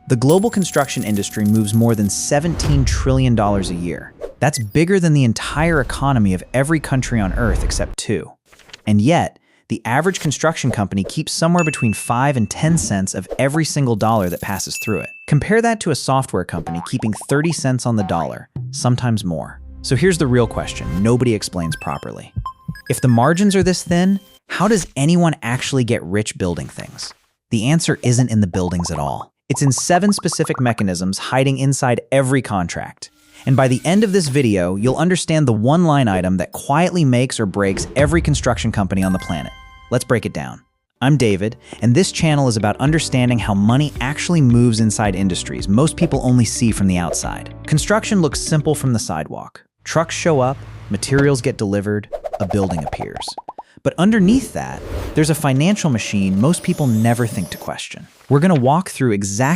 The global construction industry moves more than $17 trillion a year. That's bigger than the entire economy of every country on Earth except two. And yet, the average construction company keeps somewhere between 5 and 10 cents of every single dollar that passes through it. Compare that to a software company keeping 30 cents on the dollar, sometimes more. So here's the real question nobody explains properly. If the margins are this thin, how does anyone actually get rich building things? The answer isn't in the buildings at all. It's in 7 specific mechanisms hiding inside every contract. And by the end of this video, you'll understand the one line item that quietly makes or breaks every construction company on the planet. Let's break it down. I'm David, and this channel is about understanding how money actually moves inside industries most people only see from the outside. Construction looks simple from the sidewalk. Trucks show up, materials get delivered, a building appears. But underneath that, there's a financial machine most people never think to question. We're going to walk through exactly